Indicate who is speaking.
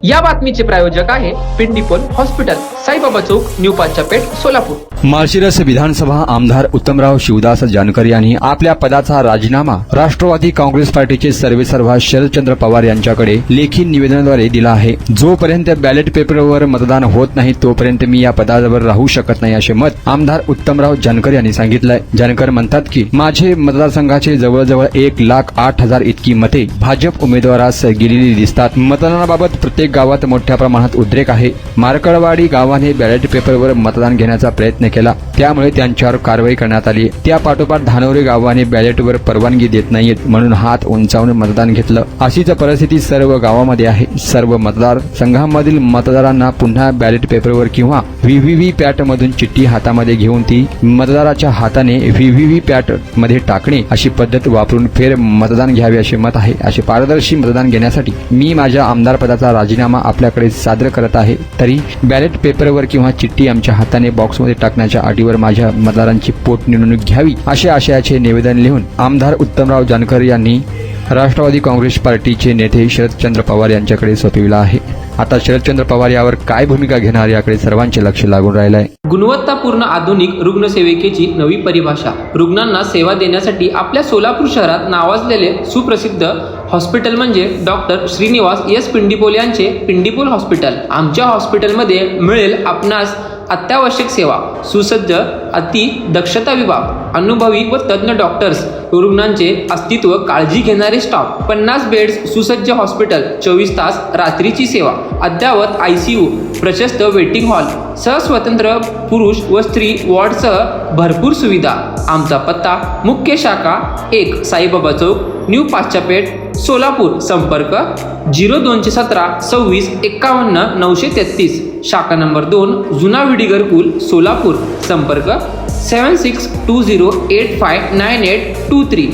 Speaker 1: या बातमीचे प्रायोजक आहे पिंडीपोल हॉस्पिटल, साईबाबा चौक, न्यू पाचापेठ, सोलापूर।
Speaker 2: माळशिरस विधानसभा आमदार उत्तमराव शिवदास जानकर यांनी आपल्या पदाचा राजीनामा राष्ट्रवादी काँग्रेस पार्टीचे सर्वेसर्वा शरदचंद्र पवार यांच्याकडे लेखी निवेदनाद्वारे दिला आहे। जोपर्यंत बॅलेट पेपरवर मतदान होत नाही तोपर्यंत मी या पदावर राहू शकत नाही असे मत आमदार उत्तमराव जानकर यांनी सांगितलंय। जानकर म्हणतात की माझे मतदारसंघाचे जवळजवळ 1,08,000 इतकी मते भाजप उमेदवारास गेलेली दिसतात। मतदानाबाबत प्रत्येक गावात मोठ्या प्रमाणात उद्रेक आहे। मार्कडवाडी गावाने बॅलेट पेपरवर मतदान घेण्याचा प्रयत्न केला, त्यामुळे त्यांच्यावर कारवाई करण्यात आली। त्या पाठोपाठ धानोरे गावाने बॅलेटवर परवानगी देत नाहीत म्हणून हात उंचावून मतदान घेतलं। अशीच परिस्थिती सर्व गावामध्ये आहे। सर्व मतदार संघामधील मतदारांना पुन्हा बॅलेट पेपरवर किंवा व्हीव्हीपॅट मधून चिठ्ठी हातामध्ये घेऊन ती मतदाराच्या हाताने व्हीव्हीपॅट मध्ये टाकणे अशी पद्धत वापरून फेर मतदान घ्यावे असे मत आहे। असे पारदर्शी मतदान घेण्यासाठी मी माझ्या आमदार पदाचा राजीनामा आपल्याकडे सादर करत आहे। तरी बॅलेट पेपरवर किंवा चिठ्ठी आमच्या हाताने बॉक्समध्ये टाकण्याच्या अटीवर माझ्या मतदारांची पोटनिवडणूक घ्यावी असे आशयाचे निवेदन लिहून आमदार उत्तमराव जानकर यांनी राष्ट्रवादी काँग्रेस पार्टीचे नेते शरदचंद्र पवार यांच्याकडे सोपविला आहे। आता शरदचंद्र पवार यावर काय भूमिका घेणार याकडे सर्वांचे लक्ष लागून राहिले आहे।
Speaker 1: गुणवत्तापूर्ण आधुनिक रुग्णसेवेची नवी परिभाषा। रुग्णांना सेवा देण्यासाठी आपल्या सोलापूर शहरात नावाजलेले सुप्रसिद्ध हॉस्पिटल म्हणजे डॉक्टर श्रीनिवास एस पिंडीपोल यांचे पिंडीपोल हॉस्पिटल। आमच्या हॉस्पिटलमध्ये मिळेल आपणास अत्यावश्यक सेवा, सुसज्ज अति दक्षता विभाग, अनुभवी व तज्ञ डॉक्टर्स, रुग्णांचे अस्तित्व काळजी घेणारे स्टाफ, 50 बेड्स सुसज्ज हॉस्पिटल, 24 तास रात्रीची सेवा, अद्ययावत ICU, प्रशस्त वेटिंग हॉल, स्वतंत्र पुरुष व स्त्री वॉर्डसह भरपूर सुविधा। आमचा पत्ता मुख्य शाखा 1 साईबाबा चौक, न्यू पाचापेठ, सोलापूर। संपर्क 0217 26 51 933। शाखा नंबर 2 जुना विडीगर पूल, सोलापूर। संपर्क 7620859823।